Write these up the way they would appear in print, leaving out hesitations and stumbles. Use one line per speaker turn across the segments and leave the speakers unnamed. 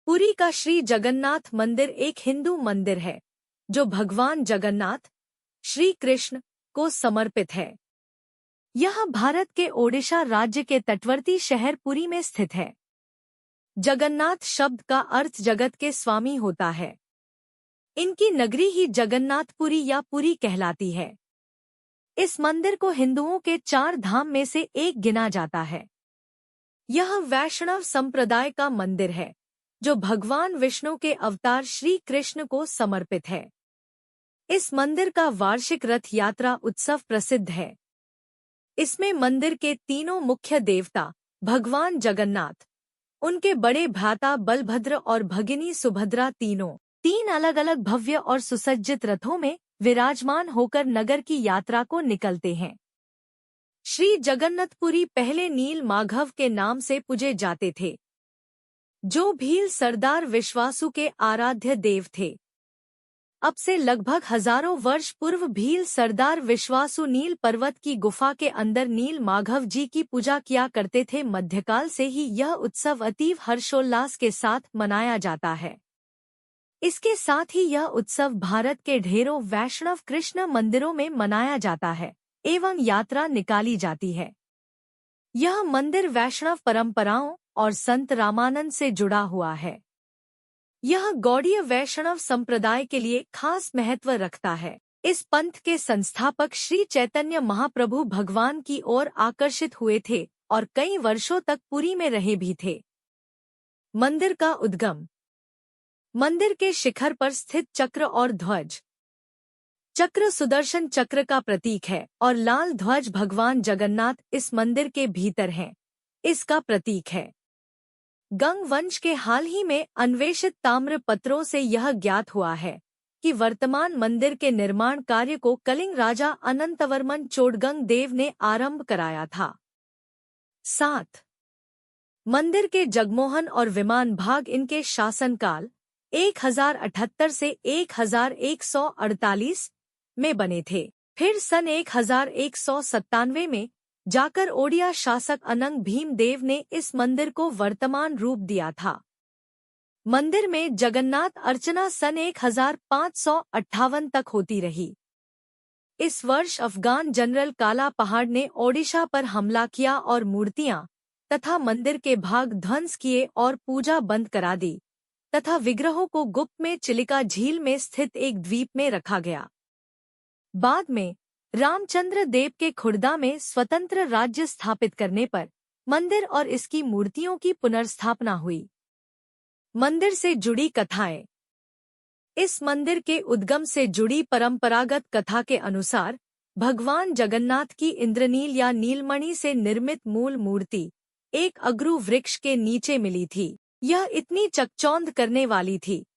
पुरी का श्री जगन्नाथ मंदिर एक हिंदू मंदिर है जो भगवान जगन्नाथ श्री कृष्ण को समर्पित है। यह भारत के ओडिशा राज्य के तटवर्ती शहर पुरी में स्थित है। जगन्नाथ शब्द का अर्थ जगत के स्वामी होता है। इनकी नगरी ही जगन्नाथपुरी या पुरी कहलाती है। इस मंदिर को हिंदुओं के 4 धाम में से एक गिना जाता है। यह वैष्णव संप्रदाय का मंदिर है जो भगवान विष्णु के अवतार श्री कृष्ण को समर्पित है। इस मंदिर का वार्षिक रथ यात्रा उत्सव प्रसिद्ध है। इसमें मंदिर के तीनों मुख्य देवता भगवान जगन्नाथ, उनके बड़े भ्राता बलभद्र और भगिनी सुभद्रा तीन अलग अलग भव्य और सुसज्जित रथों में विराजमान होकर नगर की यात्रा को निकलते हैं। श्री जगन्नाथपुरी पहले नील माधव के नाम से पूजे जाते थे, जो भील सरदार विश्वासु के आराध्य देव थे। अब से लगभग हजारों वर्ष पूर्व भील सरदार विश्वासु नील पर्वत की गुफा के अंदर नील माधव जी की पूजा किया करते थे। मध्यकाल से ही यह उत्सव अतीव हर्षोल्लास के साथ मनाया जाता है। इसके साथ ही यह उत्सव भारत के ढेरों वैष्णव कृष्ण मंदिरों में मनाया जाता है एवं यात्रा निकाली जाती है। यह मंदिर वैष्णव परंपराओं और संत रामानंद से जुड़ा हुआ है। यह गौड़ीय वैष्णव संप्रदाय के लिए खास महत्व रखता है। इस पंथ के संस्थापक श्री चैतन्य महाप्रभु भगवान की ओर आकर्षित हुए थे और कई वर्षों तक पुरी में रहे भी थे। मंदिर का उद्गम। मंदिर के शिखर पर स्थित चक्र और ध्वज। चक्र सुदर्शन चक्र का प्रतीक है और लाल ध्वज भगवान जगन्नाथ इस मंदिर के भीतर हैं, इसका प्रतीक है। गंग वंश के हाल ही में अन्वेषित ताम्र पत्रों से यह ज्ञात हुआ है कि वर्तमान मंदिर के निर्माण कार्य को कलिंग राजा अनंतवर्मन चोडगंग देव ने आरंभ कराया था। 7. मंदिर के जगमोहन और विमान भाग इनके शासनकाल 1078 से 1148 में बने थे। फिर सन 1197 में जाकर ओडिया शासक अनंग भीम देव ने इस मंदिर को वर्तमान रूप दिया था। मंदिर में जगन्नाथ अर्चना सन 1558 तक होती रही। इस वर्ष अफगान जनरल काला पहाड़ ने ओडिशा पर हमला किया और मूर्तियां तथा मंदिर के भाग ध्वंस किए और पूजा बंद करा दी तथा विग्रहों को गुप्त में चिलिका झील में स्थित एक द्वीप में रखा गया। बाद में रामचंद्र देव के खुर्दा में स्वतंत्र राज्य स्थापित करने पर मंदिर और इसकी मूर्तियों की पुनर्स्थापना हुई। मंदिर से जुड़ी कथाएं। इस मंदिर के उद्गम से जुड़ी परंपरागत कथा के अनुसार भगवान जगन्नाथ की इंद्रनील या नीलमणि से निर्मित मूल मूर्ति एक अगरू वृक्ष के नीचे मिली थी। यह इतनी चकचौंध करने वाली थी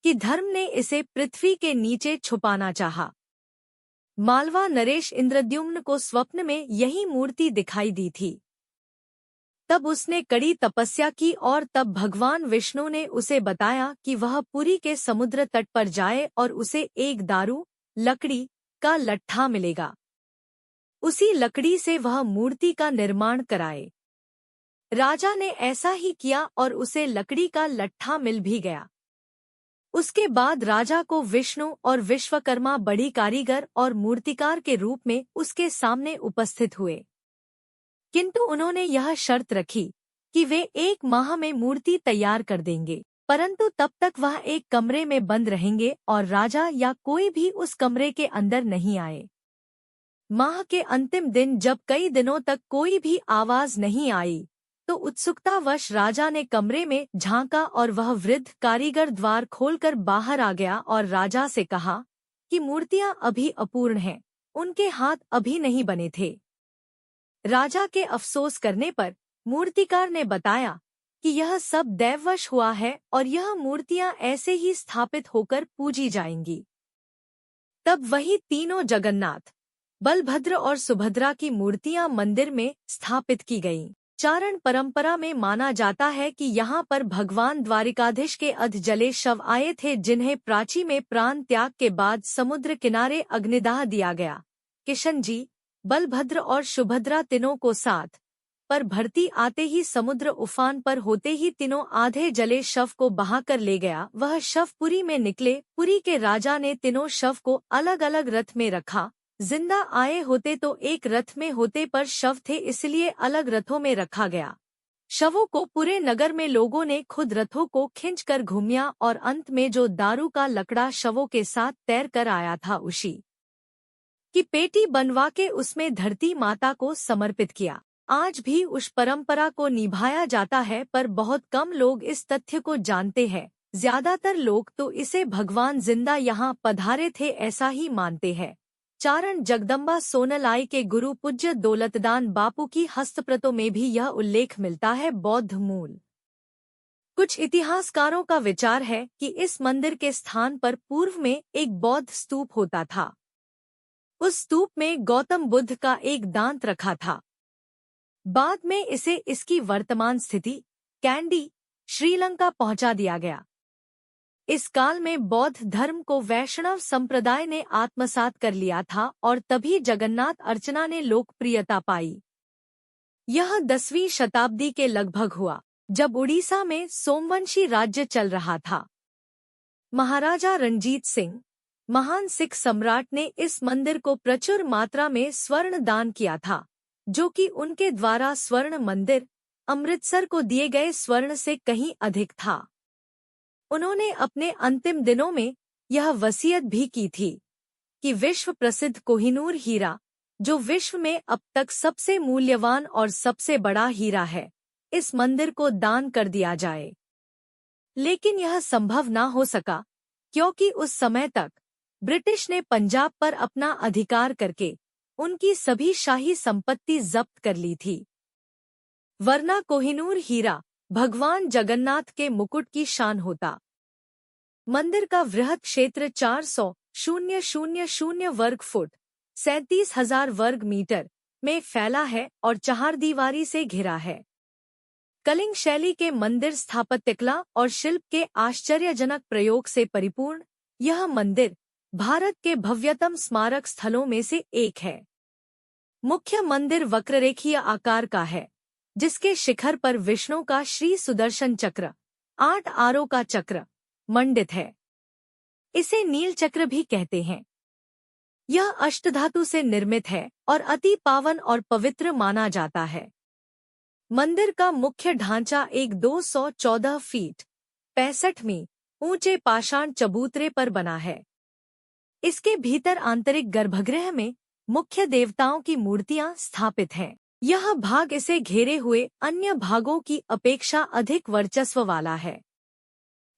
कि धर्म ने इसे पृथ्वी के नीचे छुपाना चाहा। मालवा नरेश इंद्रद्युम्न को स्वप्न में यही मूर्ति दिखाई दी थी। तब उसने कड़ी तपस्या की और तब भगवान विष्णु ने उसे बताया कि वह पुरी के समुद्र तट पर जाए और उसे एक दारू लकड़ी का लट्ठा मिलेगा। उसी लकड़ी से वह मूर्ति का निर्माण कराए। राजा ने ऐसा ही किया और उसे लकड़ी का लट्ठा मिल भी गया। उसके बाद राजा को विष्णु और विश्वकर्मा बड़ी कारीगर और मूर्तिकार के रूप में उसके सामने उपस्थित हुए, किंतु उन्होंने यह शर्त रखी कि वे 1 माह में मूर्ति तैयार कर देंगे, परंतु तब तक वह एक कमरे में बंद रहेंगे और राजा या कोई भी उस कमरे के अंदर नहीं आए। माह के अंतिम दिन जब कई दिनों तक कोई भी आवाज नहीं आई तो उत्सुकतावश राजा ने कमरे में झांका और वह वृद्ध कारीगर द्वार खोलकर बाहर आ गया और राजा से कहा कि मूर्तियां अभी अपूर्ण हैं, उनके हाथ अभी नहीं बने थे। राजा के अफसोस करने पर मूर्तिकार ने बताया कि यह सब दैववश हुआ है और यह मूर्तियां ऐसे ही स्थापित होकर पूजी जाएंगी। तब वही तीनों जगन्नाथ, बलभद्र और सुभद्रा की मूर्तियां मंदिर में स्थापित की गईं। चारण परंपरा में माना जाता है कि यहाँ पर भगवान द्वारिकाधीश के अध जले शव आए थे जिन्हें प्राची में प्राण त्याग के बाद समुद्र किनारे अग्निदाह दिया गया। किशन जी, बलभद्र और सुभद्रा तीनों को साथ पर भरती आते ही समुद्र उफान पर होते ही तीनों आधे जले शव को बहाकर ले गया। वह शव पुरी में निकले। पुरी के राजा ने तीनों शव को अलग अलग रथ में रखा। जिंदा आए होते तो एक रथ में होते, पर शव थे इसलिए अलग रथों में रखा गया। शवों को पूरे नगर में लोगों ने खुद रथों को खींचकर घूमिया और अंत में जो दारू का लकड़ा शवों के साथ तैर कर आया था उसी की पेटी बनवा के उसमें धरती माता को समर्पित किया। आज भी उस परंपरा को निभाया जाता है, पर बहुत कम लोग इस तथ्य को जानते हैं। ज्यादातर लोग तो इसे भगवान जिंदा यहाँ पधारे थे ऐसा ही मानते हैं। चारण जगदम्बा सोनलाई के गुरु पूज्य दौलतदान बापू की हस्तप्रतों में भी यह उल्लेख मिलता है। बौद्ध मूल कुछ इतिहासकारों का विचार है कि इस मंदिर के स्थान पर पूर्व में एक बौद्ध स्तूप होता था। उस स्तूप में गौतम बुद्ध का एक दांत रखा था। बाद में इसे इसकी वर्तमान स्थिति कैंडी, श्रीलंका पहुंचा दिया गया। इस काल में बौद्ध धर्म को वैष्णव संप्रदाय ने आत्मसात कर लिया था और तभी जगन्नाथ अर्चना ने लोकप्रियता पाई। यह 10वीं शताब्दी के लगभग हुआ, जब उड़ीसा में सोमवंशी राज्य चल रहा था। महाराजा रणजीत सिंह, महान सिख सम्राट, ने इस मंदिर को प्रचुर मात्रा में स्वर्ण दान किया था, जो कि उनके द्वारा स्वर्ण मंदिर अमृतसर को दिए गए स्वर्ण से कहीं अधिक था। उन्होंने अपने अंतिम दिनों में यह वसीयत भी की थी कि विश्व प्रसिद्ध कोहिनूर हीरा, जो विश्व में अब तक सबसे मूल्यवान और सबसे बड़ा हीरा है, इस मंदिर को दान कर दिया जाए। लेकिन यह संभव न हो सका, क्योंकि उस समय तक ब्रिटिश ने पंजाब पर अपना अधिकार करके उनकी सभी शाही संपत्ति जब्त कर ली थी। वरना कोहिनूर हीरा भगवान जगन्नाथ के मुकुट की शान होता। मंदिर का वृहत क्षेत्र 400,000 वर्ग फुट 37,000 वर्ग मीटर में फैला है और चहारदीवारी से घिरा है। कलिंग शैली के मंदिर स्थापत्यकला और शिल्प के आश्चर्यजनक प्रयोग से परिपूर्ण यह मंदिर भारत के भव्यतम स्मारक स्थलों में से एक है। मुख्य मंदिर वक्ररेखीय आकार का है, जिसके शिखर पर विष्णु का श्री सुदर्शन चक्र 8 आरों का चक्र मंडित है। इसे नील चक्र भी कहते हैं। यह अष्टधातु से निर्मित है और अति पावन और पवित्र माना जाता है। मंदिर का मुख्य ढांचा एक 214 फीट 65 मीटर ऊंचे पाषाण चबूतरे पर बना है। इसके भीतर आंतरिक गर्भगृह में मुख्य देवताओं की मूर्तियां स्थापित हैं। यह भाग इसे घेरे हुए अन्य भागों की अपेक्षा अधिक वर्चस्व वाला है।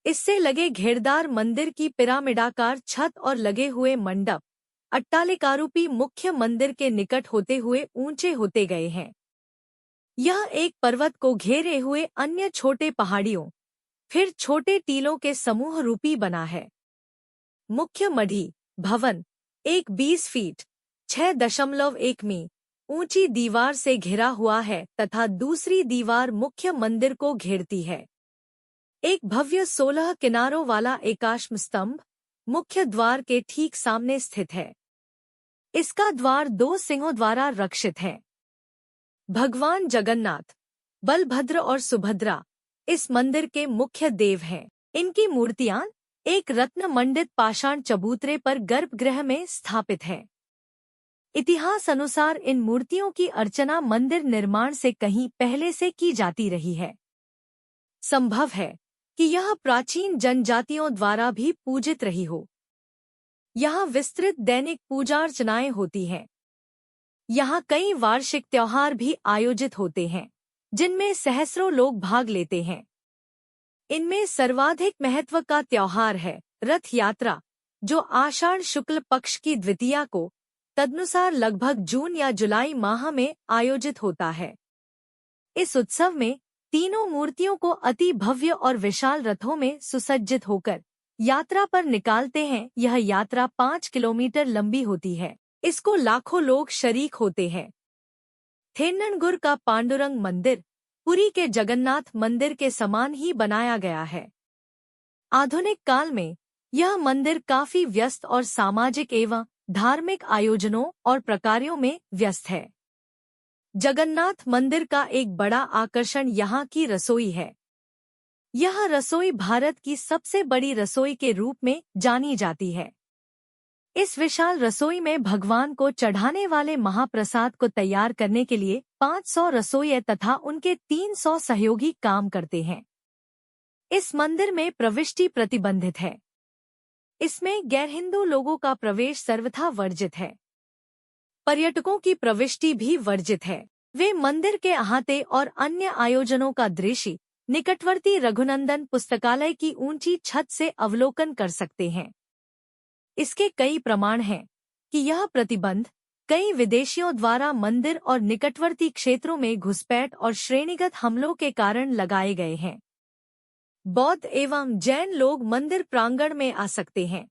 इससे लगे घेरदार मंदिर की पिरामिडाकार छत और लगे हुए मंडप अट्टालिकारूपी मुख्य मंदिर के निकट होते हुए ऊंचे होते गए हैं। यह एक पर्वत को घेरे हुए अन्य छोटे पहाड़ियों, फिर छोटे टीलों के समूह रूपी बना है। मुख्य मढ़ी भवन एक 20 फीट 6.1 मीटर ऊंची दीवार से घिरा हुआ है तथा दूसरी दीवार मुख्य मंदिर को घेरती है। एक भव्य 16 किनारों वाला एकाश्म स्तंभ मुख्य द्वार के ठीक सामने स्थित है। इसका द्वार 2 सिंहों द्वारा रक्षित है। भगवान जगन्नाथ, बलभद्र और सुभद्रा इस मंदिर के मुख्य देव हैं। इनकी मूर्तियां एक रत्न मंडित पाषाण चबूतरे पर गर्भगृह में स्थापित है। इतिहास अनुसार इन मूर्तियों की अर्चना मंदिर निर्माण से कहीं पहले से की जाती रही है। संभव है कि यह प्राचीन जनजातियों द्वारा भी पूजित रही हो। यहाँ विस्तृत दैनिक पूजा अर्चनाएं होती हैं। यहाँ कई वार्षिक त्योहार भी आयोजित होते हैं, जिनमें सहस्रों लोग भाग लेते हैं। इनमें सर्वाधिक महत्व का त्योहार है रथ यात्रा, जो आषाढ़ शुक्ल पक्ष की द्वितीया को तदनुसार लगभग जून या जुलाई माह में आयोजित होता है। इस उत्सव में तीनों मूर्तियों को अति भव्य और विशाल रथों में सुसज्जित होकर यात्रा पर निकालते हैं। यह यात्रा 5 किलोमीटर लंबी होती है। इसको लाखों लोग शरीक होते हैं। थेन्ननगुर का पांडुरंग मंदिर पुरी के जगन्नाथ मंदिर के समान ही बनाया गया है। आधुनिक काल में यह मंदिर काफी व्यस्त और सामाजिक एवं धार्मिक आयोजनों और प्रकारों में व्यस्त है। जगन्नाथ मंदिर का एक बड़ा आकर्षण यहाँ की रसोई है। यह रसोई भारत की सबसे बड़ी रसोई के रूप में जानी जाती है। इस विशाल रसोई में भगवान को चढ़ाने वाले महाप्रसाद को तैयार करने के लिए 500 रसोइये तथा उनके 300 सहयोगी काम करते हैं। इस मंदिर में प्रविष्टि प्रतिबंधित है। इसमें गैर हिंदू लोगों का प्रवेश सर्वथा वर्जित है। पर्यटकों की प्रविष्टि भी वर्जित है। वे मंदिर के अहाते और अन्य आयोजनों का दृश्य निकटवर्ती रघुनंदन पुस्तकालय की ऊंची छत से अवलोकन कर सकते हैं। इसके कई प्रमाण हैं कि यह प्रतिबंध कई विदेशियों द्वारा मंदिर और निकटवर्ती क्षेत्रों में घुसपैठ और श्रेणीगत हमलों के कारण लगाए गए हैं। बौद्ध एवं जैन लोग मंदिर प्रांगण में आ सकते हैं,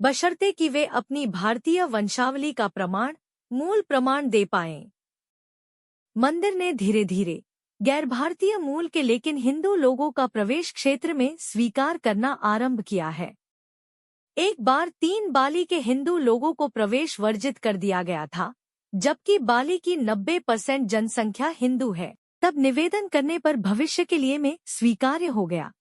बशर्ते कि वे अपनी भारतीय वंशावली का मूल प्रमाण दे पाएं। मंदिर ने धीरे धीरे गैर भारतीय मूल के लेकिन हिंदू लोगों का प्रवेश क्षेत्र में स्वीकार करना आरंभ किया है। एक बार 3 बाली के हिंदू लोगों को प्रवेश वर्जित कर दिया गया था, जबकि बाली की 90% जनसंख्या हिंदू है। तब निवेदन करने पर भविष्य के लिए में स्वीकार्य हो गया।